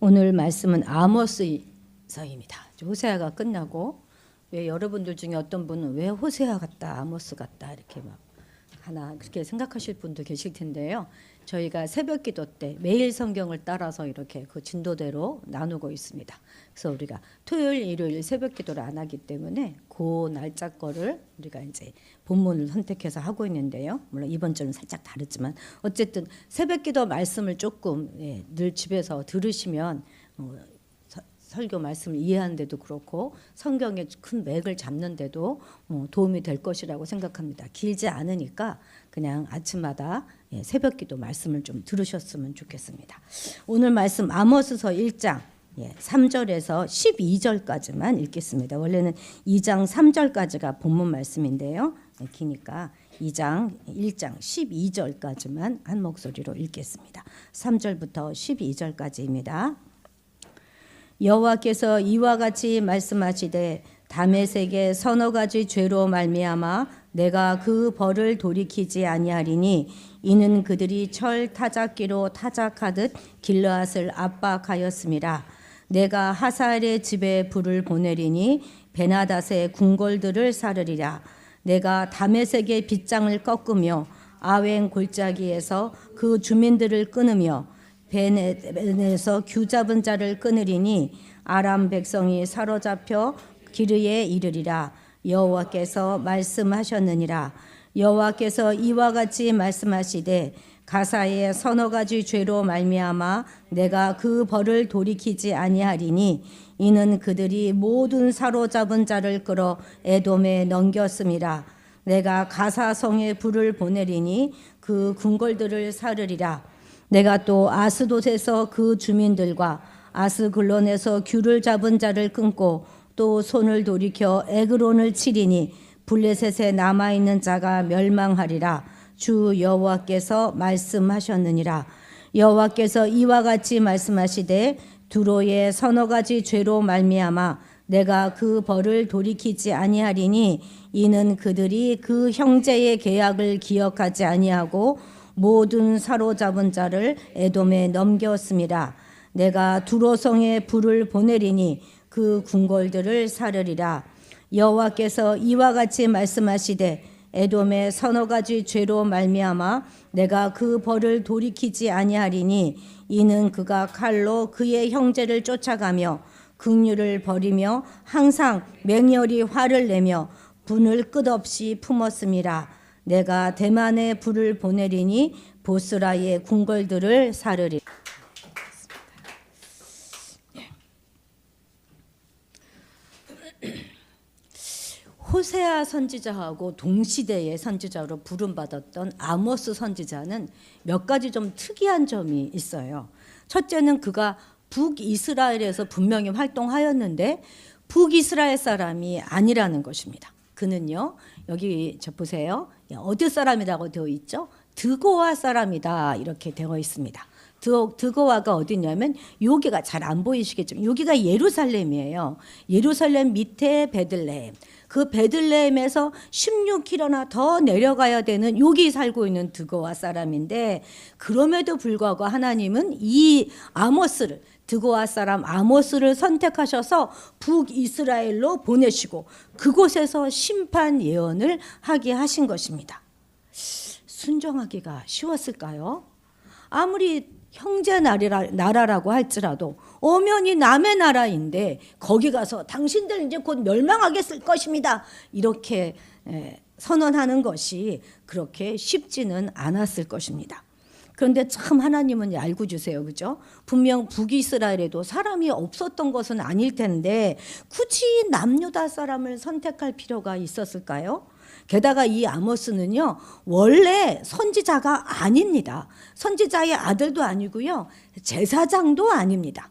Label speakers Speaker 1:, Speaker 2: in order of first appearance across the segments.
Speaker 1: 오늘 말씀은 아모스서입니다. 호세아가 끝나고 왜 여러분들 중에 어떤 분은 왜 호세아 같다, 아모스 같다 이렇게 막 하나 그렇게 생각하실 분도 계실 텐데요. 저희가 새벽기도 때 매일 성경을 따라서 이렇게 그 진도대로 나누고 있습니다. 그래서 우리가 토요일, 일요일 새벽기도를 안 하기 때문에 그 날짜 거를 우리가 이제 본문을 선택해서 하고 있는데요. 물론 이번 주는 살짝 다르지만 어쨌든 새벽기도 말씀을 조금 늘 집에서 들으시면 설교 말씀을 이해하는데도 그렇고 성경의 큰 맥을 잡는데도 도움이 될 것이라고 생각합니다. 길지 않으니까 그냥 아침마다 새벽기도 말씀을 좀 들으셨으면 좋겠습니다. 오늘 말씀 아모스서 1장 3절에서 12절까지만 읽겠습니다. 원래는 2장 3절까지가 본문 말씀인데요. 기니까 2장 1장 12절까지만 한 목소리로 읽겠습니다. 3절부터 12절까지입니다. 여호와께서 이와 같이 말씀하시되 다메섹의 서너 가지 죄로 말미암아 내가 그 벌을 돌이키지 아니하리니 이는 그들이 철 타작기로 타작하듯 길르앗을 압박하였음이라. 내가 하사엘의 집에 불을 보내리니 베나닷의 궁궐들을 사르리라. 내가 다메섹의 빗장을 꺾으며 아웬 골짜기에서 그 주민들을 끊으며 벤에서 규잡은 자를 끊으리니 아람 백성이 사로잡혀 기르에 이르리라. 여호와께서 말씀하셨느니라. 여호와께서 이와 같이 말씀하시되 가사의 서너 가지 죄로 말미암아 내가 그 벌을 돌이키지 아니하리니 이는 그들이 모든 사로잡은 자를 끌어 에돔에 넘겼음이라. 내가 가사성에 불을 보내리니 그 궁궐들을 사르리라. 내가 또 아스돗에서 그 주민들과 아스글론에서 귤을 잡은 자를 끊고 또 손을 돌이켜 에그론을 치리니 블레셋에 남아있는 자가 멸망하리라. 주 여호와께서 말씀하셨느니라. 여호와께서 이와 같이 말씀하시되 두로의 서너 가지 죄로 말미암아 내가 그 벌을 돌이키지 아니하리니 이는 그들이 그 형제의 계약을 기억하지 아니하고 모든 사로잡은 자를 에돔에 넘겼음이라. 내가 두로성에 불을 보내리니 그 궁궐들을 사르리라. 여호와께서 이와 같이 말씀하시되 에돔의 서너 가지 죄로 말미암아 내가 그 벌을 돌이키지 아니하리니 이는 그가 칼로 그의 형제를 쫓아가며 긍휼을 버리며 항상 맹렬히 화를 내며 분을 끝없이 품었음이라. 내가 대만에 불을 보내리니 보스라의 궁궐들을 사르리. 호세아 선지자하고 동시대의 선지자로 부름받았던 아모스 선지자는 몇 가지 좀 특이한 점이 있어요. 첫째는 그가 북이스라엘에서 분명히 활동하였는데 북이스라엘 사람이 아니라는 것입니다. 그는요, 여기 저 보세요. 어디 사람이라고 되어 있죠? 드고아 사람이다 이렇게 되어 있습니다. 드고아가 어디냐면 여기가 잘 안 보이시겠지만 여기가 예루살렘이에요. 예루살렘 밑에 베들레헴. 그 베들레헴에서 16km나 더 내려가야 되는 여기 살고 있는 드고아 사람인데 그럼에도 불구하고 하나님은 이 아모스를 드고아 사람 아모스를 선택하셔서 북이스라엘로 보내시고 그곳에서 심판 예언을 하게 하신 것입니다. 순종하기가 쉬웠을까요? 아무리 형제 나라라고 할지라도 엄연히 남의 나라인데 거기 가서 당신들 이제 곧 멸망하겠을 것입니다. 이렇게 선언하는 것이 그렇게 쉽지는 않았을 것입니다. 그런데 참 하나님은 알고 주세요. 그죠? 분명 북이스라엘에도 사람이 없었던 것은 아닐 텐데 굳이 남유다 사람을 선택할 필요가 있었을까요? 게다가 이 아모스는요, 원래 선지자가 아닙니다. 선지자의 아들도 아니고요, 제사장도 아닙니다.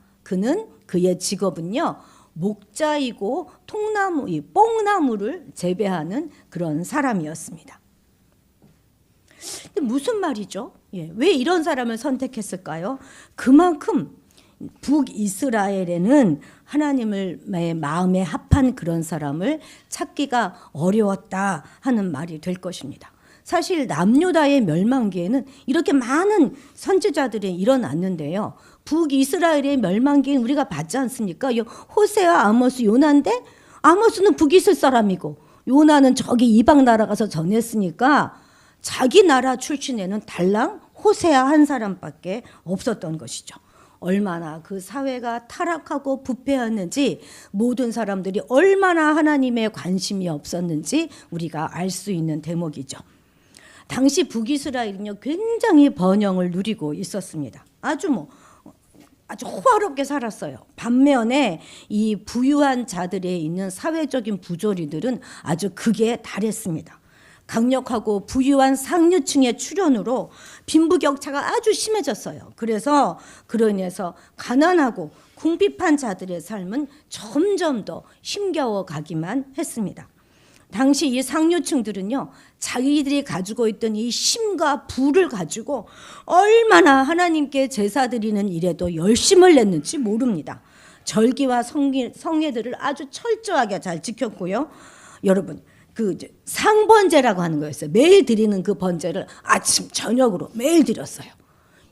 Speaker 1: 그의 직업은요, 목자이고 뽕나무를 재배하는 그런 사람이었습니다. 무슨 말이죠? 왜 이런 사람을 선택했을까요? 그만큼 북이스라엘에는 하나님의 마음에 합한 그런 사람을 찾기가 어려웠다 하는 말이 될 것입니다. 사실 남유다의 멸망기에는 이렇게 많은 선지자들이 일어났는데요. 북이스라엘의 멸망기는 우리가 봤지 않습니까? 호세아, 아모스, 요나인데 아모스는 북이스라엘 사람이고 요나는 저기 이방 나라 가서 전했으니까 자기 나라 출신에는 달랑 호세아 한 사람밖에 없었던 것이죠. 얼마나 그 사회가 타락하고 부패했는지, 모든 사람들이 얼마나 하나님에 관심이 없었는지 우리가 알 수 있는 대목이죠. 당시 북이스라엘은요 굉장히 번영을 누리고 있었습니다. 아주 호화롭게 살았어요. 반면에 이 부유한 자들에 있는 사회적인 부조리들은 아주 극에 달했습니다. 강력하고 부유한 상류층의 출현으로 빈부격차가 아주 심해졌어요. 그래서 그로 인해서 가난하고 궁핍한 자들의 삶은 점점 더 힘겨워 가기만 했습니다. 당시 이 상류층들은요 자기들이 가지고 있던 이 힘과 부를 가지고 얼마나 하나님께 제사 드리는 일에도 열심을 냈는지 모릅니다. 절기와 성례들을 아주 철저하게 잘 지켰고요. 여러분, 그 상번제라고 하는 거였어요. 매일 드리는 그 번제를 아침 저녁으로 매일 드렸어요.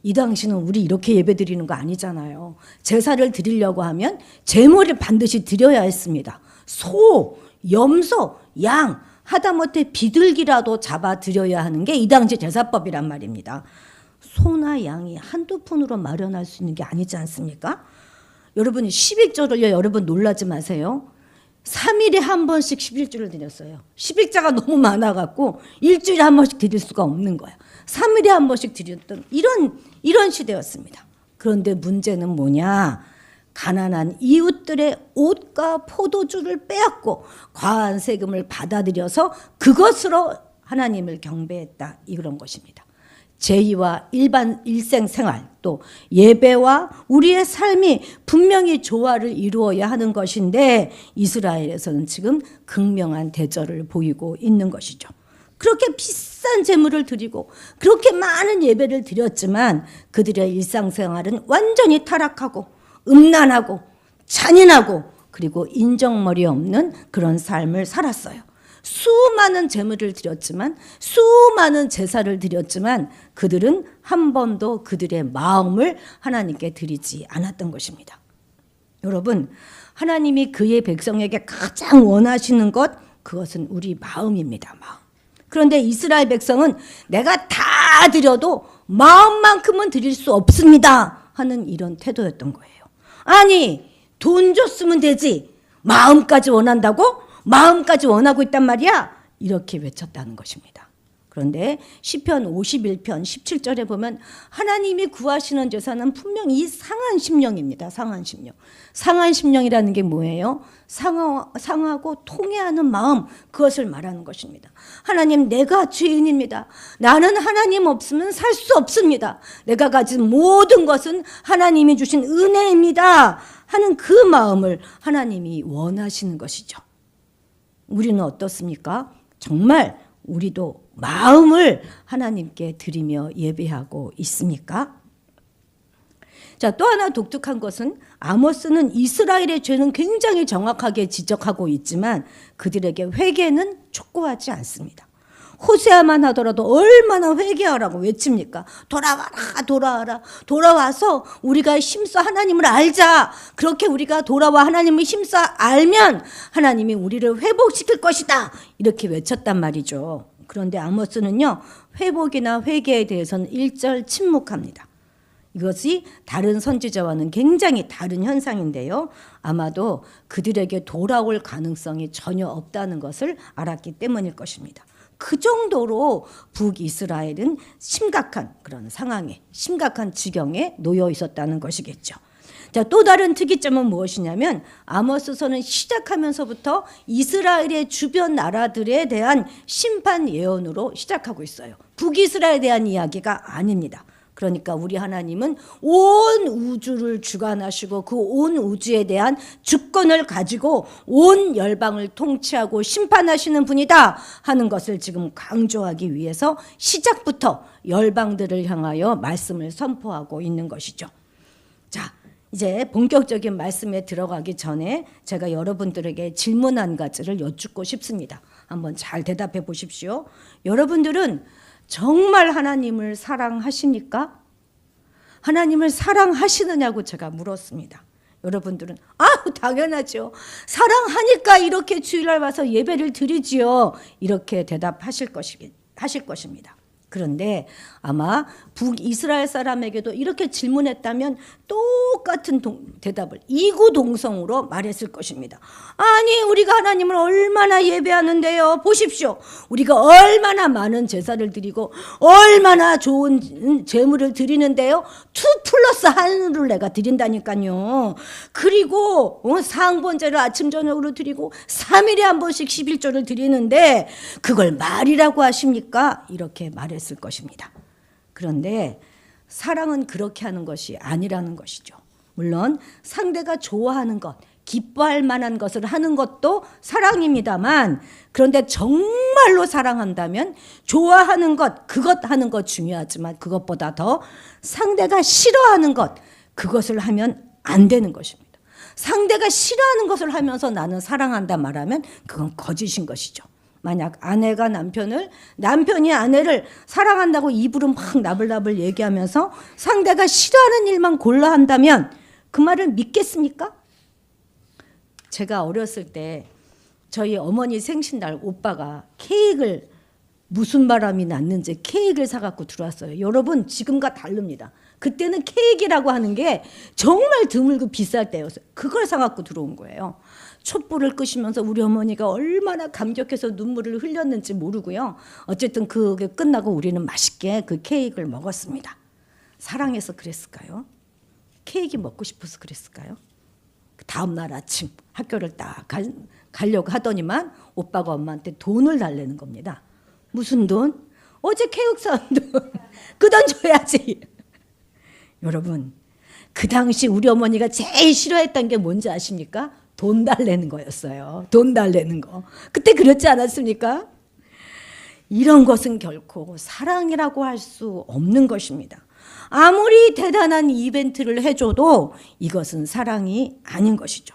Speaker 1: 이 당시는 우리 이렇게 예배 드리는 거 아니잖아요. 제사를 드리려고 하면 제물을 반드시 드려야 했습니다. 소, 염소, 양, 하다못해 비둘기라도 잡아 드려야 하는 게 이 당시 제사법이란 말입니다. 소나 양이 한두 푼으로 마련할 수 있는 게 아니지 않습니까? 여러분 11조를요 여러분 놀라지 마세요. 3일에 한 번씩 11조를 드렸어요. 11자가 너무 많아갖고 일주일에 한 번씩 드릴 수가 없는 거예요. 3일에 한 번씩 드렸던 이런 시대였습니다. 그런데 문제는 뭐냐? 가난한 이웃들의 옷과 포도주를 빼앗고 과한 세금을 받아들여서 그것으로 하나님을 경배했다, 이런 것입니다. 제의와 일반 일생생활 또 예배와 우리의 삶이 분명히 조화를 이루어야 하는 것인데 이스라엘에서는 지금 극명한 대절을 보이고 있는 것이죠. 그렇게 비싼 제물을 드리고 그렇게 많은 예배를 드렸지만 그들의 일상생활은 완전히 타락하고 음란하고 잔인하고 그리고 인정머리 없는 그런 삶을 살았어요. 수많은 제물을 드렸지만 수많은 제사를 드렸지만 그들은 한 번도 그들의 마음을 하나님께 드리지 않았던 것입니다. 여러분, 하나님이 그의 백성에게 가장 원하시는 것, 그것은 우리 마음입니다. 마음. 그런데 이스라엘 백성은 내가 다 드려도 마음만큼은 드릴 수 없습니다 하는 이런 태도였던 거예요. 아니, 돈 줬으면 되지 마음까지 원한다고? 마음까지 원하고 있단 말이야? 이렇게 외쳤다는 것입니다. 그런데 시편 51편 17절에 보면 하나님이 구하시는 제사는 분명히 이 상한 심령입니다. 상한 심령. 상한 심령이라는 게 뭐예요? 상하고 통회하는 마음, 그것을 말하는 것입니다. 하나님, 내가 죄인입니다. 나는 하나님 없으면 살 수 없습니다. 내가 가진 모든 것은 하나님이 주신 은혜입니다 하는 그 마음을 하나님이 원하시는 것이죠. 우리는 어떻습니까? 정말 우리도 마음을 하나님께 드리며 예배하고 있습니까? 자, 또 하나 독특한 것은 아모스는 이스라엘의 죄는 굉장히 정확하게 지적하고 있지만 그들에게 회개는 촉구하지 않습니다. 호세아만 하더라도 얼마나 회개하라고 외칩니까? 돌아와라, 돌아와라. 돌아와서 우리가 힘써 하나님을 알자. 그렇게 우리가 돌아와 하나님을 힘써 알면 하나님이 우리를 회복시킬 것이다, 이렇게 외쳤단 말이죠. 그런데 아모스는요, 회복이나 회개에 대해서는 일절 침묵합니다. 이것이 다른 선지자와는 굉장히 다른 현상인데요. 아마도 그들에게 돌아올 가능성이 전혀 없다는 것을 알았기 때문일 것입니다. 그 정도로 북이스라엘은 심각한 그런 상황에, 심각한 지경에 놓여 있었다는 것이겠죠. 자, 또 다른 특이점은 무엇이냐면 아모스서는 시작하면서부터 이스라엘의 주변 나라들에 대한 심판 예언으로 시작하고 있어요. 북이스라엘에 대한 이야기가 아닙니다. 그러니까 우리 하나님은 온 우주를 주관하시고 그 온 우주에 대한 주권을 가지고 온 열방을 통치하고 심판하시는 분이다 하는 것을 지금 강조하기 위해서 시작부터 열방들을 향하여 말씀을 선포하고 있는 것이죠. 자, 이제 본격적인 말씀에 들어가기 전에 제가 여러분들에게 질문 한 가지를 여쭙고 싶습니다. 한번 잘 대답해 보십시오. 여러분들은 정말 하나님을 사랑하십니까? 하나님을 사랑하시느냐고 제가 물었습니다. 여러분들은 당연하죠. 사랑하니까 이렇게 주일날 와서 예배를 드리지요. 이렇게 대답하실 것입니다. 그런데 아마 북이스라엘 사람에게도 이렇게 질문했다면 똑같은 대답을 이구동성으로 말했을 것입니다. 아니, 우리가 하나님을 얼마나 예배하는데요. 보십시오. 우리가 얼마나 많은 제사를 드리고 얼마나 좋은 제물을 드리는데요. 2+1을 내가 드린다니까요. 그리고 상번제를 아침 저녁으로 드리고 3일에 한 번씩 11조를 드리는데 그걸 말이라고 하십니까? 이렇게 말했을 것입니다. 그런데 사랑은 그렇게 하는 것이 아니라는 것이죠. 물론 상대가 좋아하는 것, 기뻐할 만한 것을 하는 것도 사랑입니다만, 그런데 정말로 사랑한다면 좋아하는 것, 그것 하는 것 중요하지만 그것보다 더 상대가 싫어하는 것, 그것을 하면 안 되는 것입니다. 상대가 싫어하는 것을 하면서 나는 사랑한다 말하면 그건 거짓인 것이죠. 만약 아내가 남편이 아내를 사랑한다고 입으로 막 나불나불 얘기하면서 상대가 싫어하는 일만 골라 한다면 그 말을 믿겠습니까? 제가 어렸을 때 저희 어머니 생신날 오빠가 케이크를, 무슨 바람이 났는지 케이크를 사갖고 들어왔어요. 여러분, 지금과 다릅니다. 그때는 케이크라고 하는 게 정말 드물고 비쌀 때였어요. 그걸 사갖고 들어온 거예요. 촛불을 끄시면서 우리 어머니가 얼마나 감격해서 눈물을 흘렸는지 모르고요. 어쨌든 그게 끝나고 우리는 맛있게 그 케이크를 먹었습니다. 사랑해서 그랬을까요? 케이크 먹고 싶어서 그랬을까요? 다음 날 아침 학교를 딱 가려고 하더니만 오빠가 엄마한테 돈을 달라는 겁니다. 무슨 돈? 어제 케이크 사온 돈. 그 돈 줘야지. 여러분, 그 당시 우리 어머니가 제일 싫어했던 게 뭔지 아십니까? 돈 달라는 거였어요. 돈 달라는 거. 그때 그렇지 않았습니까? 이런 것은 결코 사랑이라고 할 수 없는 것입니다. 아무리 대단한 이벤트를 해줘도 이것은 사랑이 아닌 것이죠.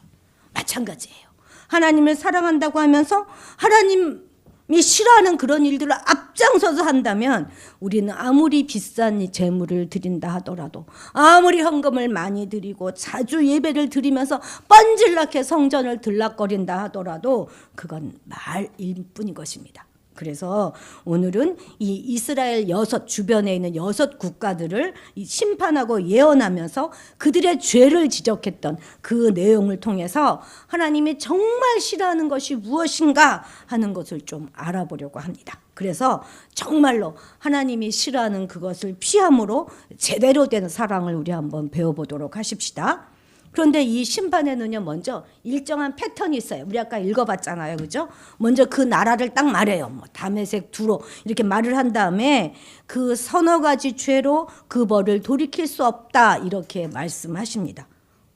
Speaker 1: 마찬가지예요. 하나님을 사랑한다고 하면서 하나님이 싫어하는 그런 일들을 앞장서서 한다면 우리는 아무리 비싼 제물을 드린다 하더라도, 아무리 헌금을 많이 드리고 자주 예배를 드리면서 뻔질나게 성전을 들락거린다 하더라도 그건 말일 뿐인 것입니다. 그래서 오늘은 이 이스라엘 주변에 있는 6국가들을 심판하고 예언하면서 그들의 죄를 지적했던 그 내용을 통해서 하나님이 정말 싫어하는 것이 무엇인가 하는 것을 좀 알아보려고 합니다. 그래서 정말로 하나님이 싫어하는 그것을 피함으로 제대로 된 사랑을 우리 한번 배워보도록 하십시다. 그런데 이 심판에는요, 먼저 일정한 패턴이 있어요. 우리 아까 읽어봤잖아요, 그죠? 먼저 그 나라를 딱 말해요. 뭐 다메섹, 두로 이렇게 말을 한 다음에 그 서너 가지 죄로 그 벌을 돌이킬 수 없다 이렇게 말씀하십니다.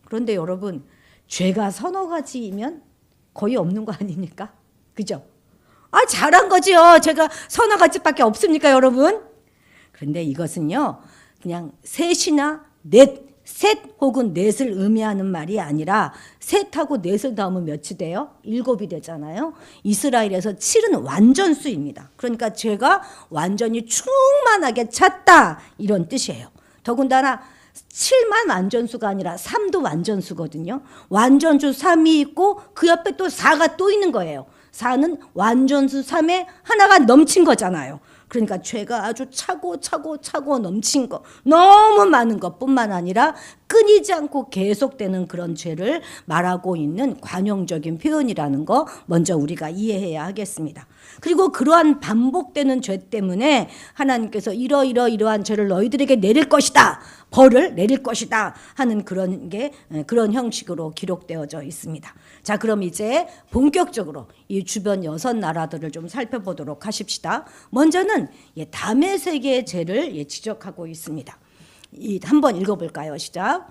Speaker 1: 그런데 여러분, 죄가 서너 가지이면 거의 없는 거 아닙니까? 그죠? 잘한 거지요. 제가 서너 가지밖에 없습니까, 여러분? 그런데 이것은요, 그냥 셋이나 셋 혹은 넷을 의미하는 말이 아니라 셋하고 넷을 더하면 몇이 돼요? 7이 되잖아요. 이스라엘에서 7은 완전수입니다. 그러니까 죄가 완전히 충만하게 찼다 이런 뜻이에요. 더군다나 7만 완전수가 아니라 3도 완전수거든요. 완전수 3이 있고 그 옆에 또 4가 또 있는 거예요. 4는 완전수 3에 하나가 넘친 거잖아요. 그러니까 죄가 아주 차고 넘친 거, 너무 많은 것뿐만 아니라 끊이지 않고 계속되는 그런 죄를 말하고 있는 관용적인 표현이라는 거 먼저 우리가 이해해야 하겠습니다. 그리고 그러한 반복되는 죄 때문에 하나님께서 이러한 죄를 너희들에게 내릴 것이다, 벌을 내릴 것이다 하는 그런 형식으로 기록되어져 있습니다. 자, 그럼 이제 본격적으로 이 주변 6나라들을 좀 살펴보도록 하십시다. 먼저는 다메섹의 죄를 지적하고 있습니다. 한번 읽어볼까요? 시작.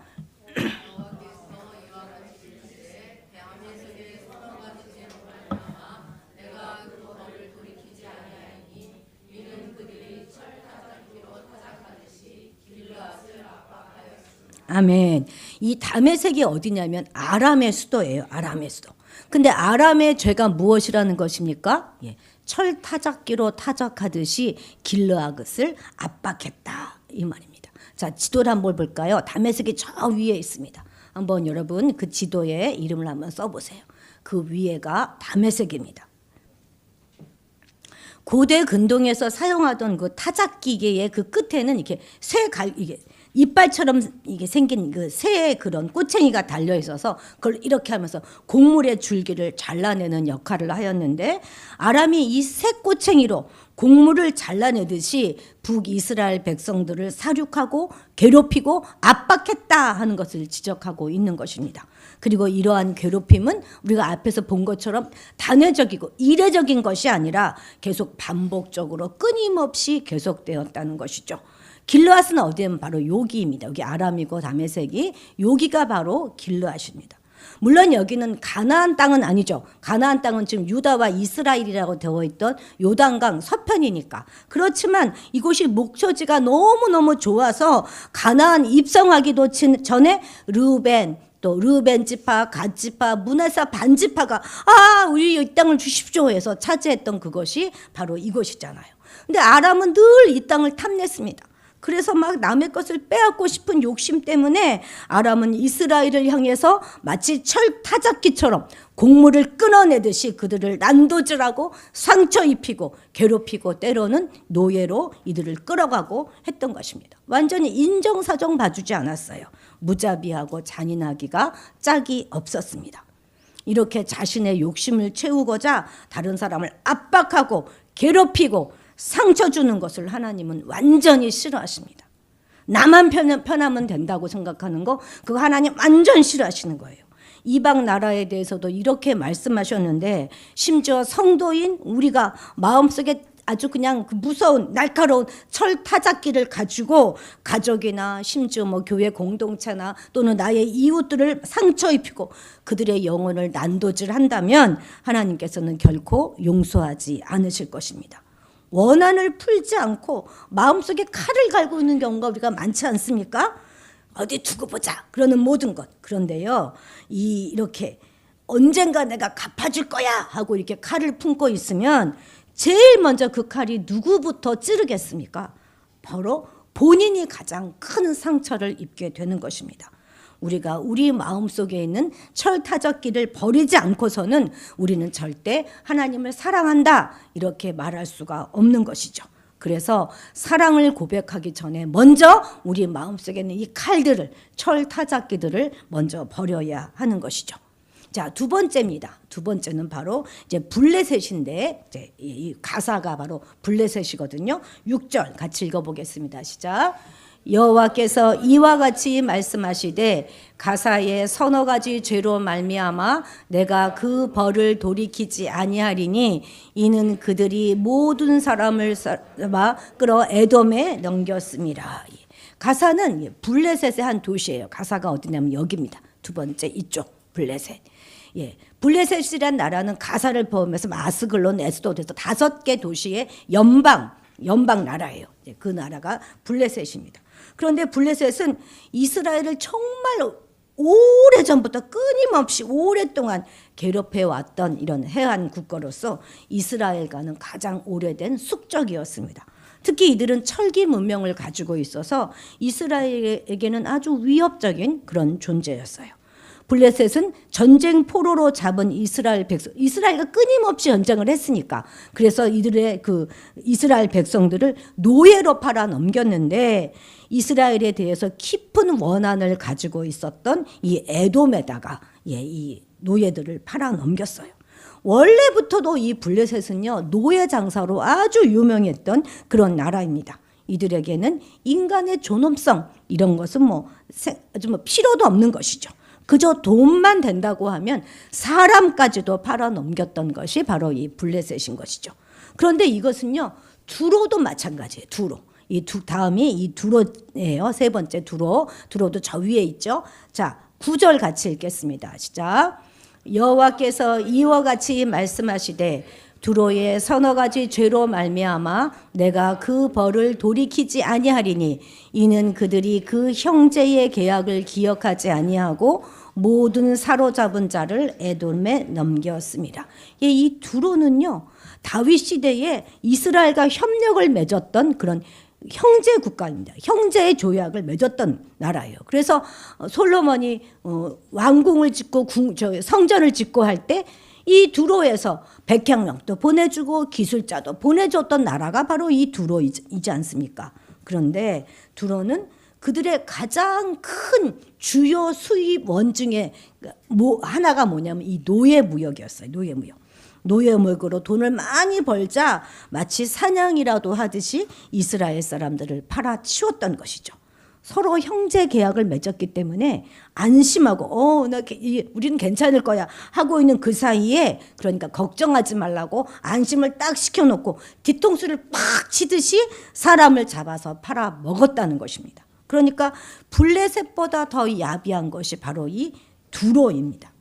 Speaker 1: 아멘. 이 다메섹이 어디냐면 아람의 수도예요. 아람의 수도. 근데 아람의 죄가 무엇이라는 것입니까? 예, 철 타작기로 타작하듯이 길르앗을 압박했다 이 말입니다. 자, 지도를 한번 볼까요? 다메섹이 저 위에 있습니다. 한번 여러분 그 지도에 이름을 한번 써보세요. 그 위에가 다메섹입니다. 고대 근동에서 사용하던 그 타작 기계의 그 끝에는 이렇게 이게 이빨처럼 이게 생긴 그 새의 그런 꼬챙이가 달려 있어서 그걸 이렇게 하면서 곡물의 줄기를 잘라내는 역할을 하였는데, 아람이 이 새 꼬챙이로 곡물을 잘라내듯이 북이스라엘 백성들을 사륙하고 괴롭히고 압박했다 하는 것을 지적하고 있는 것입니다. 그리고 이러한 괴롭힘은 우리가 앞에서 본 것처럼 단회적이고 이례적인 것이 아니라 계속 반복적으로 끊임없이 계속되었다는 것이죠. 길르앗은 어디에는 바로 여기입니다. 여기 아람이고 다메섹이, 여기가 바로 길르앗입니다. 물론 여기는 가나안 땅은 아니죠. 가나안 땅은 지금 유다와 이스라엘이라고 되어 있던 요단강 서편이니까. 그렇지만 이곳이 목초지가 너무너무 좋아서 가나안 입성하기도 전에 르우벤, 또 르우벤 지파, 갓 지파, 므낫세 반 지파가 우리 이 땅을 주십시오 해서 차지했던 그것이 바로 이곳이잖아요. 근데 아람은 늘 이 땅을 탐냈습니다. 그래서 막 남의 것을 빼앗고 싶은 욕심 때문에 아람은 이스라엘을 향해서 마치 철 타작기처럼 곡물을 끊어내듯이 그들을 난도질하고 상처 입히고 괴롭히고 때로는 노예로 이들을 끌어가고 했던 것입니다. 완전히 인정사정 봐주지 않았어요. 무자비하고 잔인하기가 짝이 없었습니다. 이렇게 자신의 욕심을 채우고자 다른 사람을 압박하고 괴롭히고 상처 주는 것을 하나님은 완전히 싫어하십니다. 나만 편하면 된다고 생각하는 거, 그거 하나님 완전 싫어하시는 거예요. 이방 나라에 대해서도 이렇게 말씀하셨는데, 심지어 성도인 우리가 마음속에 아주 그냥 무서운 날카로운 철 타작기를 가지고 가족이나 심지어 뭐 교회 공동체나 또는 나의 이웃들을 상처 입히고 그들의 영혼을 난도질한다면 하나님께서는 결코 용서하지 않으실 것입니다. 원한을 풀지 않고 마음속에 칼을 갈고 있는 경우가 우리가 많지 않습니까? 어디 두고 보자 그러는 모든 것. 그런데요, 이렇게 언젠가 내가 갚아줄 거야 하고 이렇게 칼을 품고 있으면 제일 먼저 그 칼이 누구부터 찌르겠습니까? 바로 본인이 가장 큰 상처를 입게 되는 것입니다. 우리가 우리 마음속에 있는 철타작기를 버리지 않고서는 우리는 절대 하나님을 사랑한다 이렇게 말할 수가 없는 것이죠. 그래서 사랑을 고백하기 전에 먼저 우리 마음속에 있는 이 칼들을, 철타작기들을 먼저 버려야 하는 것이죠. 자, 두 번째입니다. 두 번째는 바로 이제 블레셋인데, 이제 이 가사가 바로 블레셋이거든요. 6절 같이 읽어보겠습니다. 시작. 여호와께서 이와 같이 말씀하시되 가사의 서너 가지 죄로 말미암아 내가 그 벌을 돌이키지 아니하리니 이는 그들이 모든 사람을 끌어 에돔에 넘겼음이라. 가사는 블레셋의 한 도시예요. 가사가 어디냐면 여기입니다. 두 번째 이쪽 블레셋. 블레셋이란 나라는 가사를 포함해서 마스글론, 에스도드에서 5개 도시의 연방 나라예요. 그 나라가 블레셋입니다. 그런데 블레셋은 이스라엘을 정말 오래전부터 끊임없이 오랫동안 괴롭혀왔던 이런 해안 국가로서 이스라엘과는 가장 오래된 숙적이었습니다. 특히 이들은 철기 문명을 가지고 있어서 이스라엘에게는 아주 위협적인 그런 존재였어요. 블레셋은 전쟁 포로로 잡은 이스라엘 백성, 이스라엘과 끊임없이 전쟁을 했으니까 그래서 이들의 그 이스라엘 백성들을 노예로 팔아 넘겼는데, 이스라엘에 대해서 깊은 원한을 가지고 있었던 이 에돔에다가 이 노예들을 팔아 넘겼어요. 원래부터도 이 블레셋은요, 노예 장사로 아주 유명했던 그런 나라입니다. 이들에게는 인간의 존엄성 이런 것은 아주 필요도 없는 것이죠. 그저 돈만 된다고 하면 사람까지도 팔아 넘겼던 것이 바로 이 블레셋인 것이죠. 그런데 이것은요, 두로도 마찬가지예요. 두로. 다음이 이 두로예요. 세 번째 두로도 저 위에 있죠. 자, 9절 같이 읽겠습니다. 시작. 여호와께서 이와 같이 말씀하시되 두로의 서너 가지 죄로 말미암아 내가 그 벌을 돌이키지 아니하리니 이는 그들이 그 형제의 계약을 기억하지 아니하고 모든 사로잡은 자를 에돔에 넘겼습니다. 이 두로는요, 다윗 시대에 이스라엘과 협력을 맺었던 그런 형제 국가입니다. 형제의 조약을 맺었던 나라예요. 그래서 솔로몬이 왕궁을 짓고 성전을 짓고 할 때 이 두로에서 백향령도 보내주고 기술자도 보내줬던 나라가 바로 이 두로이지 않습니까? 그런데 두로는 그들의 가장 큰 주요 수입원 중에 하나가 뭐냐면 이 노예무역이었어요. 노예무역으로 돈을 많이 벌자 마치 사냥이라도 하듯이 이스라엘 사람들을 팔아치웠던 것이죠. 서로 형제 계약을 맺었기 때문에 안심하고 우리는 괜찮을 거야 하고 있는 그 사이에, 그러니까 걱정하지 말라고 안심을 딱 시켜놓고 뒤통수를 팍 치듯이 사람을 잡아서 팔아 먹었다는 것입니다. 그러니까 블레셋보다 더 야비한 것이 바로 이 두로입니다.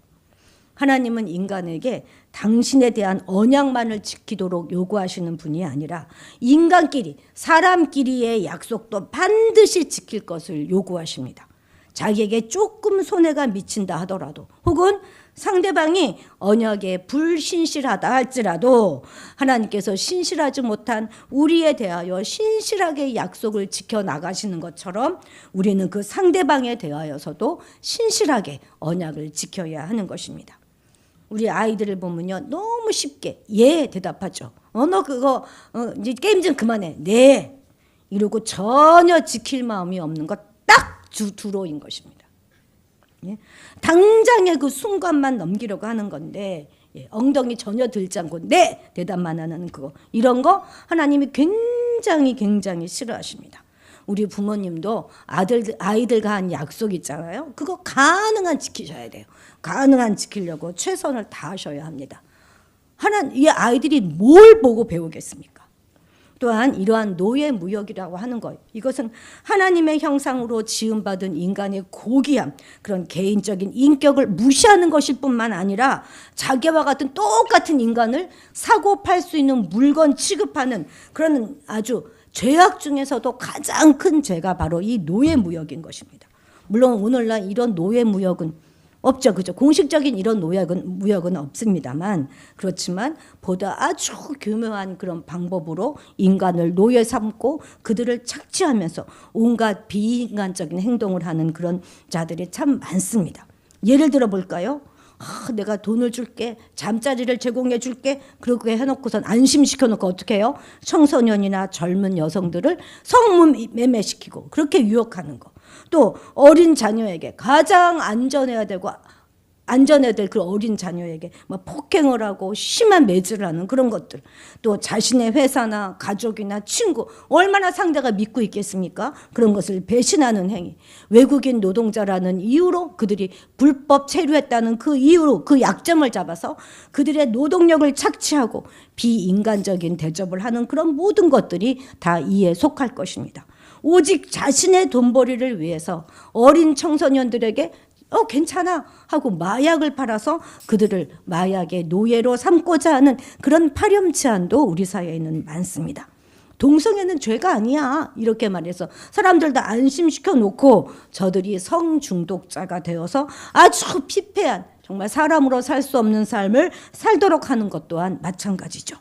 Speaker 1: 하나님은 인간에게 당신에 대한 언약만을 지키도록 요구하시는 분이 아니라 인간끼리, 사람끼리의 약속도 반드시 지킬 것을 요구하십니다. 자기에게 조금 손해가 미친다 하더라도, 혹은 상대방이 언약에 불신실하다 할지라도 하나님께서 신실하지 못한 우리에 대하여 신실하게 약속을 지켜나가시는 것처럼 우리는 그 상대방에 대하여서도 신실하게 언약을 지켜야 하는 것입니다. 우리 아이들을 보면요, 너무 쉽게 예 대답하죠. 너 그거 이제 게임 좀 그만해. 네. 이러고 전혀 지킬 마음이 없는 것 딱 두로인 것입니다. 예? 당장의 그 순간만 넘기려고 하는 건데, 엉덩이 전혀 들지 않고 네 대답만 하는 그거, 이런 거 하나님이 굉장히 싫어하십니다. 우리 부모님도 아이들과 한 약속 있잖아요. 그거 가능한 지키셔야 돼요. 가능한 지키려고 최선을 다하셔야 합니다. 이 아이들이 뭘 보고 배우겠습니까? 또한 이러한 노예무역이라고 하는 것, 이것은 하나님의 형상으로 지음받은 인간의 고귀함, 그런 개인적인 인격을 무시하는 것일 뿐만 아니라 자기와 같은 똑같은 인간을 사고 팔 수 있는 물건 취급하는 그런 아주 죄악 중에서도 가장 큰 죄가 바로 이 노예무역인 것입니다. 물론 오늘날 이런 노예무역은 없죠. 그죠? 공식적인 이런 무역은 없습니다만, 그렇지만 보다 아주 교묘한 그런 방법으로 인간을 노예 삼고 그들을 착취하면서 온갖 비인간적인 행동을 하는 그런 자들이 참 많습니다. 예를 들어 볼까요? 내가 돈을 줄게, 잠자리를 제공해 줄게, 그렇게 해놓고선 안심시켜놓고 어떻게 해요? 청소년이나 젊은 여성들을 성매매시키고 그렇게 유혹하는 거. 또 어린 자녀에게 가장 안전해야 될 그 어린 자녀에게 막 폭행을 하고 심한 매질을 하는 그런 것들. 또 자신의 회사나 가족이나 친구, 얼마나 상대가 믿고 있겠습니까? 그런 것을 배신하는 행위. 외국인 노동자라는 이유로 그들이 불법 체류했다는 그 이유로 그 약점을 잡아서 그들의 노동력을 착취하고 비인간적인 대접을 하는 그런 모든 것들이 다 이에 속할 것입니다. 오직 자신의 돈벌이를 위해서 어린 청소년들에게 괜찮아 하고 마약을 팔아서 그들을 마약의 노예로 삼고자 하는 그런 파렴치한도 우리 사회에는 많습니다. 동성애는 죄가 아니야 이렇게 말해서 사람들 다 안심시켜 놓고 저들이 성중독자가 되어서 아주 피폐한, 정말 사람으로 살 수 없는 삶을 살도록 하는 것 또한 마찬가지죠.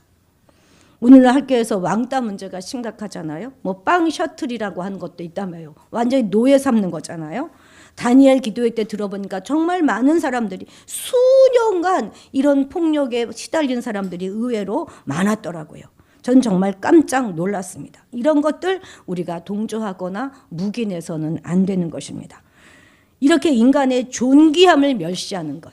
Speaker 1: 오늘날 학교에서 왕따 문제가 심각하잖아요. 빵 셔틀이라고 하는 것도 있다며요. 완전히 노예 삼는 거잖아요. 다니엘 기도회 때 들어보니까 정말 많은 사람들이 수년간 이런 폭력에 시달린 사람들이 의외로 많았더라고요. 전 정말 깜짝 놀랐습니다. 이런 것들 우리가 동조하거나 묵인해서는 안 되는 것입니다. 이렇게 인간의 존귀함을 멸시하는 것,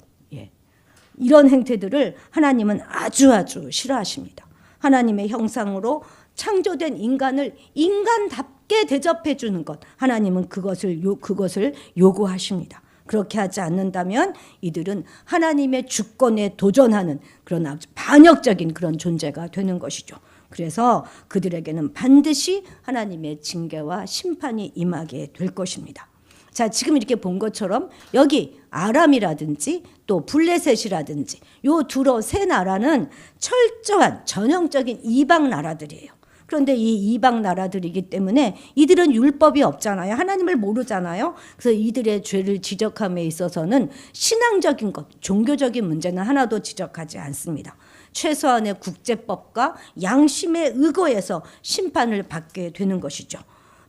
Speaker 1: 이런 행태들을 하나님은 아주 싫어하십니다. 하나님의 형상으로 창조된 인간을 인간답게 대접해 주는 것, 하나님은 그것을 요구하십니다. 그렇게 하지 않는다면 이들은 하나님의 주권에 도전하는 그런 아주 반역적인 그런 존재가 되는 것이죠. 그래서 그들에게는 반드시 하나님의 징계와 심판이 임하게 될 것입니다. 자, 지금 이렇게 본 것처럼 여기 아람이라든지 또 블레셋이라든지 요 두로 세 나라는 철저한 전형적인 이방 나라들이에요. 그런데 이 이방 나라들이기 때문에 이들은 율법이 없잖아요. 하나님을 모르잖아요. 그래서 이들의 죄를 지적함에 있어서는 신앙적인 것, 종교적인 문제는 하나도 지적하지 않습니다. 최소한의 국제법과 양심에 의거해서 심판을 받게 되는 것이죠.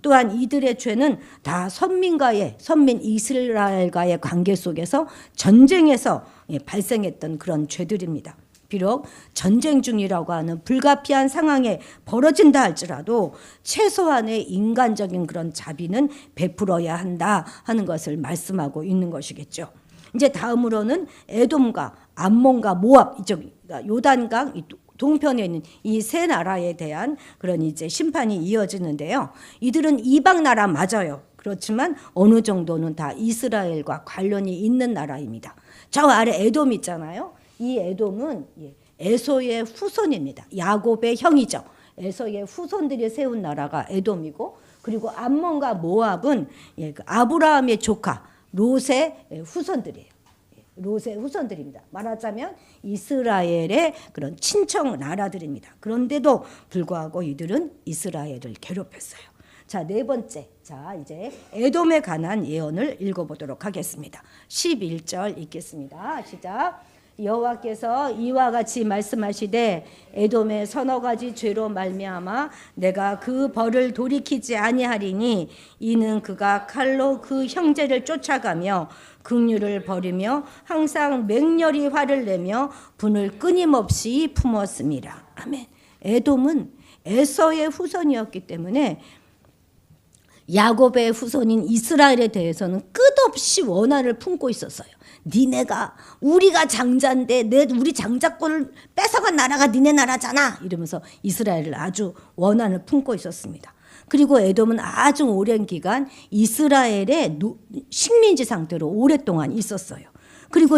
Speaker 1: 또한 이들의 죄는 다 선민 이스라엘과의 관계 속에서 전쟁에서 발생했던 그런 죄들입니다. 비록 전쟁 중이라고 하는 불가피한 상황에 벌어진다 할지라도 최소한의 인간적인 그런 자비는 베풀어야 한다 하는 것을 말씀하고 있는 것이겠죠. 이제 다음으로는 에돔과 암몬과 모압, 이쪽 요단강 동편에 있는 이 세 나라에 대한 그런 이제 심판이 이어지는데요. 이들은 이방 나라 맞아요. 그렇지만 어느 정도는 다 이스라엘과 관련이 있는 나라입니다. 저 아래 에돔 있잖아요. 이 에돔은 에서의 후손입니다. 야곱의 형이죠. 에서의 후손들이 세운 나라가 에돔이고, 그리고 암몬과 모압은 아브라함의 조카 롯의 후손들이에요. 롯의 후손들입니다. 말하자면 이스라엘의 그런 친척 나라들입니다. 그런데도 불구하고 이들은 이스라엘을 괴롭혔어요. 자, 네 번째. 자, 이제 에돔에 관한 예언을 읽어보도록 하겠습니다. 11절 읽겠습니다. 시작. 여호와께서 이와 같이 말씀하시되 에돔의 서너 가지 죄로 말미암아 내가 그 벌을 돌이키지 아니하리니 이는 그가 칼로 그 형제를 쫓아가며 긍휼을 버리며 항상 맹렬히 화를 내며 분을 끊임없이 품었습니다. 아멘. 에돔은 에서의 후손이었기 때문에 야곱의 후손인 이스라엘에 대해서는 끝없이 원한을 품고 있었어요. 니네가 우리가 장자인데 우리 장자권을 뺏어간 나라가 니네 나라잖아 이러면서 이스라엘을 아주 원한을 품고 있었습니다. 그리고 에돔은 아주 오랜 기간 이스라엘의 식민지 상태로 오랫동안 있었어요. 그리고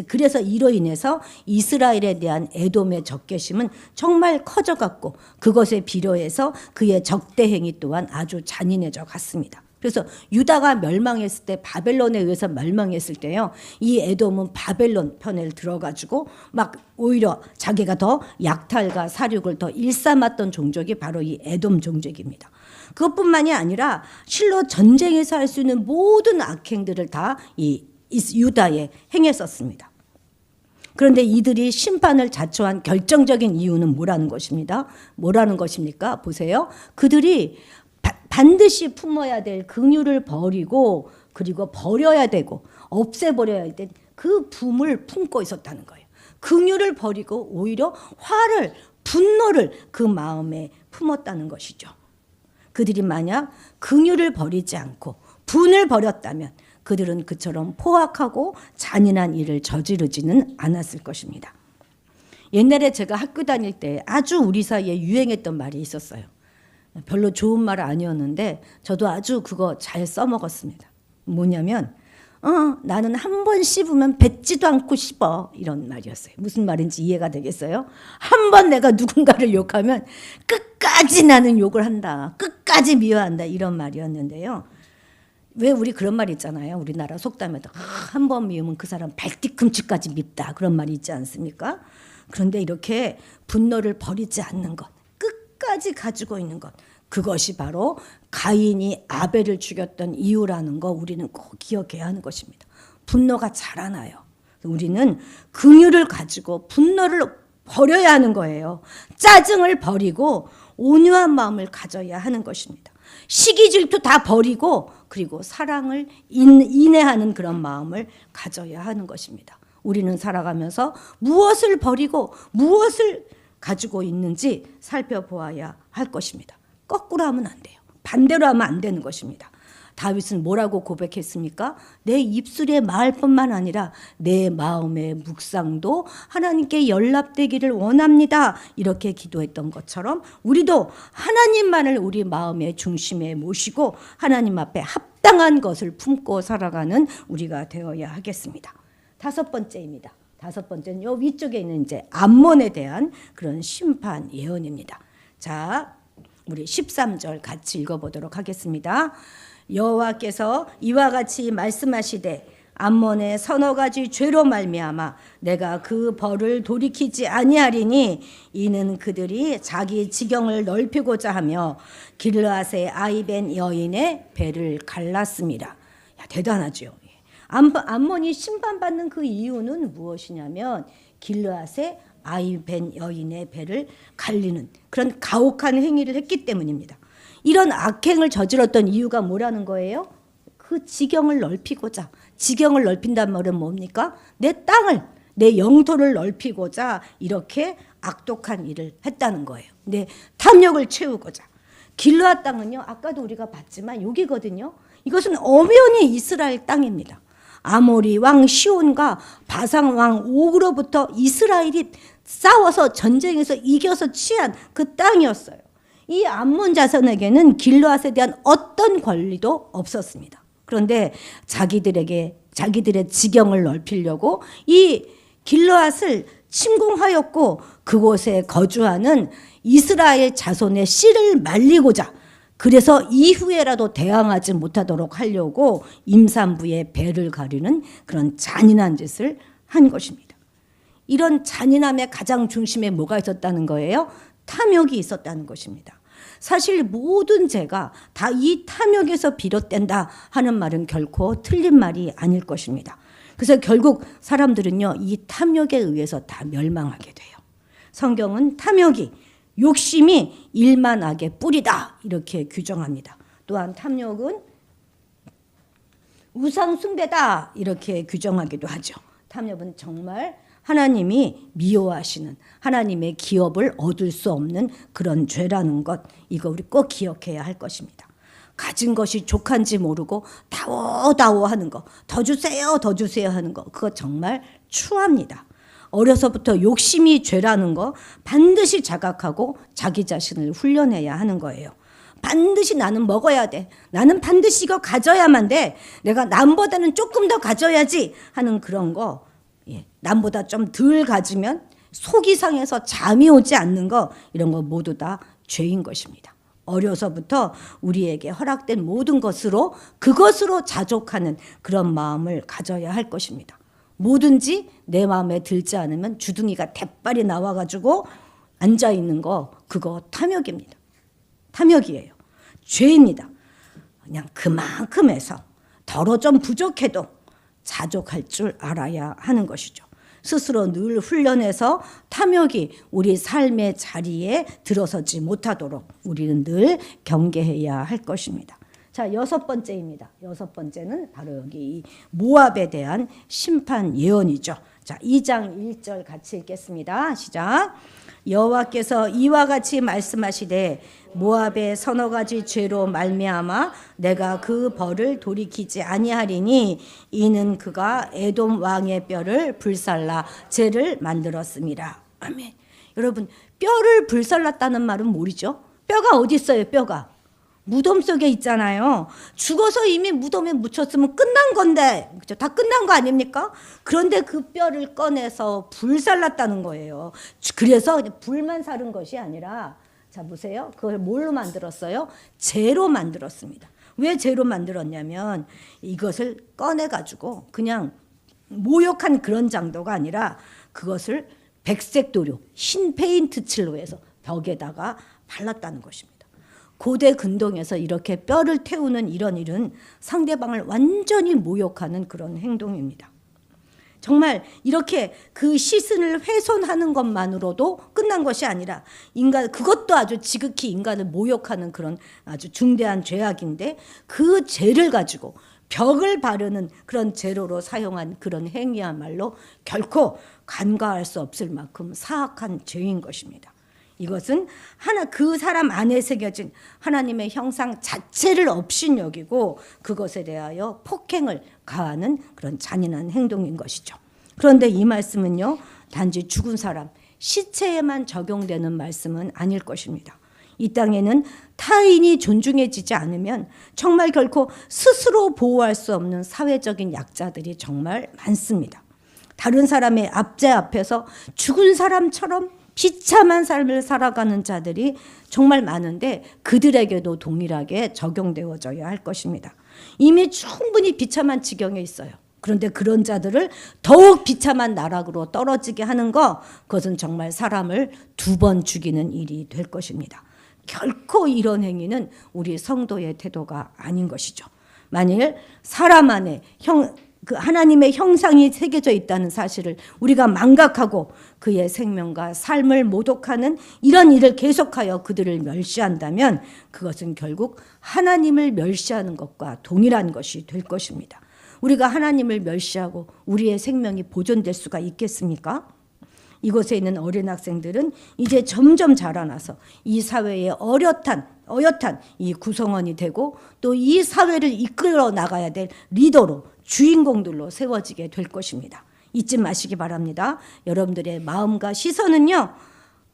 Speaker 1: 그래서 이로 인해서 이스라엘에 대한 에돔의 적개심은 정말 커져갔고 그것에 비례해서 그의 적대 행위 또한 아주 잔인해져 갔습니다. 그래서 유다가 멸망했을 때, 바벨론에 의해서 멸망했을 때요, 이 에돔은 바벨론 편에 들어가지고 막 오히려 자기가 더 약탈과 사륙을 더 일삼았던 종족이 바로 이 에돔 종족입니다. 그것뿐만이 아니라 실로 전쟁에서 할 수 있는 모든 악행들을 다 이 유다에 행했었습니다. 그런데 이들이 심판을 자초한 결정적인 이유는 뭐라는 것입니다. 뭐라는 것입니까? 보세요. 그들이 반드시 품어야 될 긍휼을 버리고 그리고 버려야 되고 없애버려야 될 그 붐을 품고 있었다는 거예요. 긍휼을 버리고 오히려 분노를 그 마음에 품었다는 것이죠. 그들이 만약 긍휼을 버리지 않고 분을 버렸다면 그들은 그처럼 포악하고 잔인한 일을 저지르지는 않았을 것입니다. 옛날에 제가 학교 다닐 때 아주 우리 사이에 유행했던 말이 있었어요. 별로 좋은 말 아니었는데 저도 아주 그거 잘 써먹었습니다. 뭐냐면 나는 한 번 씹으면 뱉지도 않고 씹어, 이런 말이었어요. 무슨 말인지 이해가 되겠어요? 한 번 내가 누군가를 욕하면 끝까지 나는 욕을 한다, 끝까지 미워한다, 이런 말이었는데요. 왜 우리 그런 말 있잖아요. 우리나라 속담에도 한 번 미우면 그 사람 발뒤꿈치까지 밉다, 그런 말이 있지 않습니까? 그런데 이렇게 분노를 버리지 않는 것, 끝까지 가지고 있는 것, 그것이 바로 가인이 아벨을 죽였던 이유라는 거 우리는 꼭 기억해야 하는 것입니다. 분노가 자라나요. 우리는 긍휼을 가지고 분노를 버려야 하는 거예요. 짜증을 버리고 온유한 마음을 가져야 하는 것입니다. 시기 질투 다 버리고 그리고 사랑을 인내하는 그런 마음을 가져야 하는 것입니다. 우리는 살아가면서 무엇을 버리고 무엇을 가지고 있는지 살펴보아야 할 것입니다. 거꾸로 하면 안 돼요. 반대로 하면 안 되는 것입니다. 다윗은 뭐라고 고백했습니까? 내 입술의 말뿐만 아니라 내 마음의 묵상도 하나님께 연락되기를 원합니다. 이렇게 기도했던 것처럼 우리도 하나님만을 우리 마음의 중심에 모시고 하나님 앞에 합당한 것을 품고 살아가는 우리가 되어야 하겠습니다. 다섯 번째입니다. 다섯 번째는 요 위쪽에 있는 이제 암몬에 대한 그런 심판 예언입니다. 자, 우리 13절 같이 읽어보도록 하겠습니다. 여호와께서 이와 같이 말씀하시되 암몬의 서너 가지 죄로 말미암아 내가 그 벌을 돌이키지 아니하리니 이는 그들이 자기 지경을 넓히고자 하며 길르앗의 아이벤 여인의 배를 갈랐습니다. 야, 대단하죠. 암몬이 심판받는 그 이유는 무엇이냐면 길르앗의 아이벤 여인의 배를 갈리는 그런 가혹한 행위를 했기 때문입니다. 이런 악행을 저질렀던 이유가 뭐라는 거예요? 그 지경을 넓히고자. 지경을 넓힌단 말은 뭡니까? 내 땅을, 내 영토를 넓히고자 이렇게 악독한 일을 했다는 거예요. 내 탐욕을 채우고자. 길르앗 땅은요, 아까도 우리가 봤지만 여기거든요. 이것은 엄연히 이스라엘 땅입니다. 아모리 왕 시온과 바산 왕 옥으로부터 이스라엘이 싸워서 전쟁에서 이겨서 취한 그 땅이었어요. 이 암몬 자손에게는 길르앗에 대한 어떤 권리도 없었습니다. 그런데 자기들의 지경을 넓히려고 이 길르앗을 침공하였고 그곳에 거주하는 이스라엘 자손의 씨를 말리고자 그래서 이후에라도 대항하지 못하도록 하려고 임산부의 배를 가리는 그런 잔인한 짓을 한 것입니다. 이런 잔인함의 가장 중심에 뭐가 있었다는 거예요? 탐욕이 있었다는 것입니다. 사실 모든 죄가 다 이 탐욕에서 비롯된다 하는 말은 결코 틀린 말이 아닐 것입니다. 그래서 결국 사람들은요, 이 탐욕에 의해서 다 멸망하게 돼요. 성경은 탐욕이, 욕심이 일만 악의 뿌리다 이렇게 규정합니다. 또한 탐욕은 우상 숭배다 이렇게 규정하기도 하죠. 탐욕은 정말 하나님이 미워하시는 하나님의 기업을 얻을 수 없는 그런 죄라는 것, 이거 우리 꼭 기억해야 할 것입니다. 가진 것이 족한지 모르고 다오다오 하는 거, 더 주세요 더 주세요 하는 거, 그거 정말 추합니다. 어려서부터 욕심이 죄라는 거 반드시 자각하고 자기 자신을 훈련해야 하는 거예요. 반드시 나는 먹어야 돼. 나는 반드시 이거 가져야만 돼. 내가 남보다는 조금 더 가져야지 하는 그런 거, 남보다 좀 덜 가지면 속이 상해서 잠이 오지 않는 거, 이런 거 모두 다 죄인 것입니다. 어려서부터 우리에게 허락된 모든 것으로 그것으로 자족하는 그런 마음을 가져야 할 것입니다. 뭐든지 내 마음에 들지 않으면 주둥이가 대빨이 나와가지고 앉아있는 거, 그거 탐욕입니다. 탐욕이에요. 죄입니다. 그냥 그만큼 해서 덜어 좀 부족해도 자족할 줄 알아야 하는 것이죠. 스스로 늘 훈련해서 탐욕이 우리 삶의 자리에 들어서지 못하도록 우리는 늘 경계해야 할 것입니다. 자, 6번째입니다. 6번째는 바로 여기 모압에 대한 심판 예언이죠. 자, 2장 1절 같이 읽겠습니다. 시작. 여호와께서 이와 같이 말씀하시되 모압의 서너 가지 죄로 말미암아 내가 그 벌을 돌이키지 아니하리니 이는 그가 에돔 왕의 뼈를 불살라 죄를 만들었습니다. 아멘. 여러분, 뼈를 불살랐다는 말은 뭐죠? 뼈가 어디 있어요? 뼈가 무덤 속에 있잖아요. 죽어서 이미 무덤에 묻혔으면 끝난 건데, 그죠? 다 끝난 거 아닙니까? 그런데 그 뼈를 꺼내서 불살랐다는 거예요. 그래서 불만 사른 것이 아니라, 자 보세요. 그걸 뭘로 만들었어요? 재로 만들었습니다. 왜 재로 만들었냐면 이것을 꺼내가지고 그냥 모욕한 그런 정도가 아니라 그것을 백색 도료, 흰 페인트 칠로 해서 벽에다가 발랐다는 것입니다. 고대 근동에서 이렇게 뼈를 태우는 이런 일은 상대방을 완전히 모욕하는 그런 행동입니다. 정말 이렇게 그 시신을 훼손하는 것만으로도 끝난 것이 아니라 그것도 아주 지극히 인간을 모욕하는 그런 아주 중대한 죄악인데, 그 죄를 가지고 벽을 바르는 그런 재료로 사용한 그런 행위야말로 결코 간과할 수 없을 만큼 사악한 죄인 것입니다. 이것은 그 사람 안에 새겨진 하나님의 형상 자체를 업신여기고 그것에 대하여 폭행을 가하는 그런 잔인한 행동인 것이죠. 그런데 이 말씀은요, 단지 죽은 사람, 시체에만 적용되는 말씀은 아닐 것입니다. 이 땅에는 타인이 존중해지지 않으면 정말 결코 스스로 보호할 수 없는 사회적인 약자들이 정말 많습니다. 다른 사람의 압제 앞에서 죽은 사람처럼 비참한 삶을 살아가는 자들이 정말 많은데 그들에게도 동일하게 적용되어져야 할 것입니다. 이미 충분히 비참한 지경에 있어요. 그런데 그런 자들을 더욱 비참한 나락으로 떨어지게 하는 것, 그것은 정말 사람을 2번 죽이는 일이 될 것입니다. 결코 이런 행위는 우리 성도의 태도가 아닌 것이죠. 만일 사람 안에 그 하나님의 형상이 새겨져 있다는 사실을 우리가 망각하고 그의 생명과 삶을 모독하는 이런 일을 계속하여 그들을 멸시한다면 그것은 결국 하나님을 멸시하는 것과 동일한 것이 될 것입니다. 우리가 하나님을 멸시하고 우리의 생명이 보존될 수가 있겠습니까? 이곳에 있는 어린 학생들은 이제 점점 자라나서 이 사회의 어엿한 이 구성원이 되고 또 이 사회를 이끌어 나가야 될 리더로, 주인공들로 세워지게 될 것입니다. 잊지 마시기 바랍니다. 여러분들의 마음과 시선은요,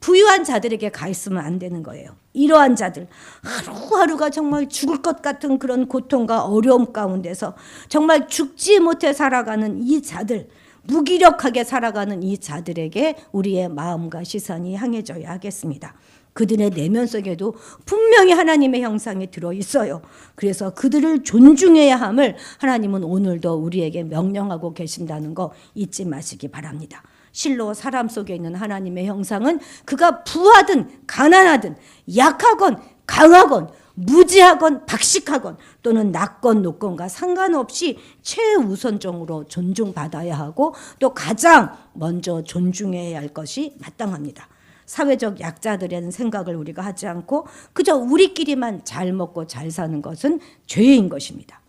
Speaker 1: 부유한 자들에게 가 있으면 안 되는 거예요. 이러한 자들, 하루하루가 정말 죽을 것 같은 그런 고통과 어려움 가운데서 정말 죽지 못해 살아가는 이 자들, 무기력하게 살아가는 이 자들에게 우리의 마음과 시선이 향해져야 하겠습니다. 그들의 내면 속에도 분명히 하나님의 형상이 들어있어요. 그래서 그들을 존중해야 함을 하나님은 오늘도 우리에게 명령하고 계신다는 거 잊지 마시기 바랍니다. 실로 사람 속에 있는 하나님의 형상은 그가 부하든 가난하든 약하건 강하건 무지하건 박식하건 또는 낮건 높건과 상관없이 최우선적으로 존중받아야 하고 또 가장 먼저 존중해야 할 것이 마땅합니다. 사회적 약자들의 생각을 우리가 하지 않고 그저 우리끼리만 잘 먹고 잘 사는 것은 죄인 것입니다.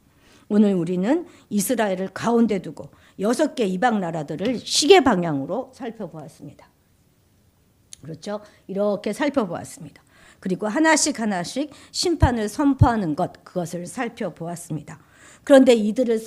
Speaker 1: 오늘 우리는 이스라엘을 가운데 두고 6개 이방 나라들을 시계 방향으로 살펴보았습니다. 그렇죠? 이렇게 살펴보았습니다. 그리고 하나씩 심판을 선포하는 것, 그것을 살펴보았습니다. 그런데 이들을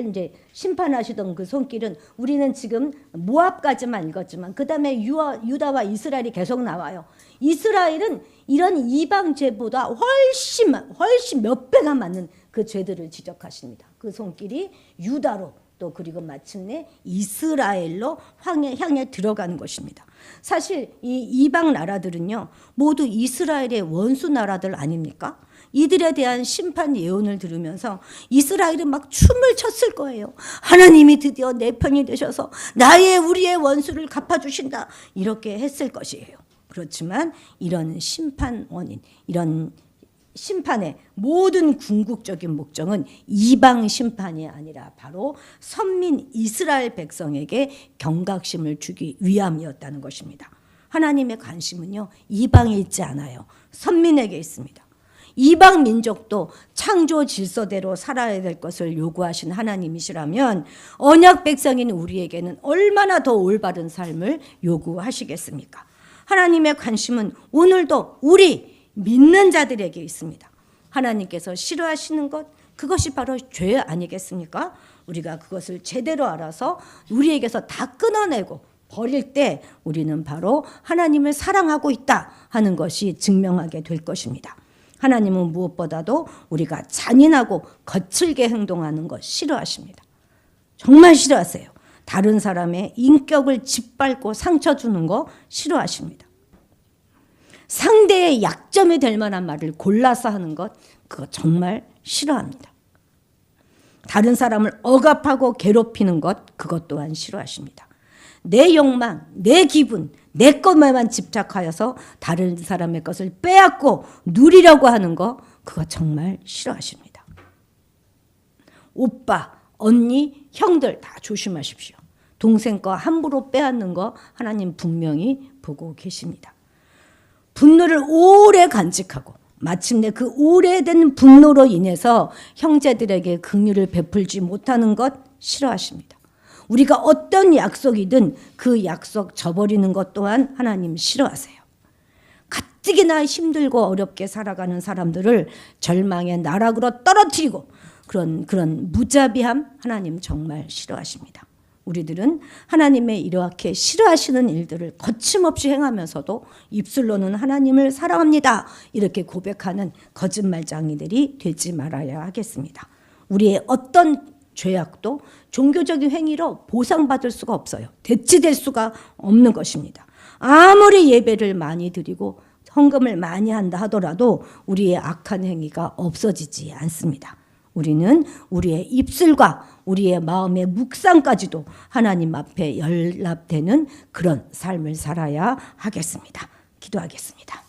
Speaker 1: 이제 심판하시던 그 손길은 우리는 지금 모압까지만 읽었지만 그 다음에 유다와 이스라엘이 계속 나와요. 이스라엘은 이런 이방 죄보다 훨씬 몇 배가 많은 그 죄들을 지적하십니다. 그 손길이 유다로 또 그리고 마침내 이스라엘로 향해 들어가는 것입니다. 사실 이 이방 나라들은요 모두 이스라엘의 원수 나라들 아닙니까? 이들에 대한 심판 예언을 들으면서 이스라엘은 막 춤을 췄을 거예요. 하나님이 드디어 내 편이 되셔서 우리의 원수를 갚아주신다. 이렇게 했을 것이에요. 그렇지만 이런 심판 원인, 이런 심판의 모든 궁극적인 목적은 이방 심판이 아니라 바로 선민 이스라엘 백성에게 경각심을 주기 위함이었다는 것입니다. 하나님의 관심은요 이방에 있지 않아요. 선민에게 있습니다. 이방 민족도 창조 질서대로 살아야 될 것을 요구하신 하나님이시라면 언약 백성인 우리에게는 얼마나 더 올바른 삶을 요구하시겠습니까? 하나님의 관심은 오늘도 우리 믿는 자들에게 있습니다. 하나님께서 싫어하시는 것, 그것이 바로 죄 아니겠습니까? 우리가 그것을 제대로 알아서 우리에게서 다 끊어내고 버릴 때 우리는 바로 하나님을 사랑하고 있다 하는 것이 증명하게 될 것입니다. 하나님은 무엇보다도 우리가 잔인하고 거칠게 행동하는 것 싫어하십니다. 정말 싫어하세요. 다른 사람의 인격을 짓밟고 상처 주는 거 싫어하십니다. 상대의 약점이 될 만한 말을 골라서 하는 것, 그거 정말 싫어합니다. 다른 사람을 억압하고 괴롭히는 것, 그것 또한 싫어하십니다. 내 욕망, 내 기분, 내 것에만 집착하여서 다른 사람의 것을 빼앗고 누리려고 하는 거, 그거 정말 싫어하십니다. 오빠, 언니, 형들 다 조심하십시오. 동생 거 함부로 빼앗는 거 하나님 분명히 보고 계십니다. 분노를 오래 간직하고 마침내 그 오래된 분노로 인해서 형제들에게 긍휼을 베풀지 못하는 것 싫어하십니다. 우리가 어떤 약속이든 그 약속 저버리는 것 또한 하나님 싫어하세요. 가뜩이나 힘들고 어렵게 살아가는 사람들을 절망의 나락으로 떨어뜨리고 그런 무자비함 하나님 정말 싫어하십니다. 우리들은 하나님의 이렇게 싫어하시는 일들을 거침없이 행하면서도 입술로는 하나님을 사랑합니다. 이렇게 고백하는 거짓말쟁이들이 되지 말아야 하겠습니다. 우리의 어떤 죄악도 종교적인 행위로 보상받을 수가 없어요. 대치될 수가 없는 것입니다. 아무리 예배를 많이 드리고 헌금을 많이 한다 하더라도 우리의 악한 행위가 없어지지 않습니다. 우리는 우리의 입술과 우리의 마음의 묵상까지도 하나님 앞에 연락되는 그런 삶을 살아야 하겠습니다. 기도하겠습니다.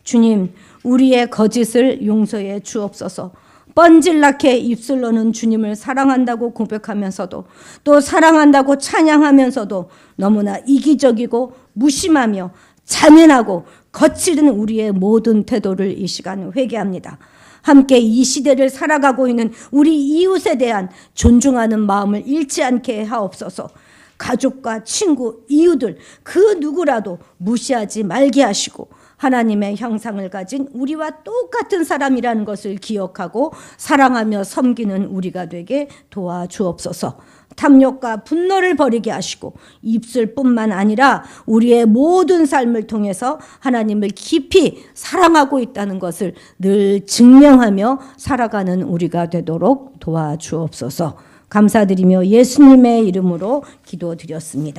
Speaker 1: 주님, 우리의 거짓을 용서해 주옵소서. 뻔질나게 입술로는 주님을 사랑한다고 고백하면서도 또 사랑한다고 찬양하면서도 너무나 이기적이고 무심하며 잔인하고 거칠은 우리의 모든 태도를 이 시간 회개합니다. 함께 이 시대를 살아가고 있는 우리 이웃에 대한 존중하는 마음을 잃지 않게 하옵소서. 가족과 친구, 이웃들 그 누구라도 무시하지 말게 하시고 하나님의 형상을 가진 우리와 똑같은 사람이라는 것을 기억하고 사랑하며 섬기는 우리가 되게 도와주옵소서. 탐욕과 분노를 버리게 하시고 입술뿐만 아니라 우리의 모든 삶을 통해서 하나님을 깊이 사랑하고 있다는 것을 늘 증명하며 살아가는 우리가 되도록 도와주옵소서. 감사드리며 예수님의 이름으로 기도드렸습니다.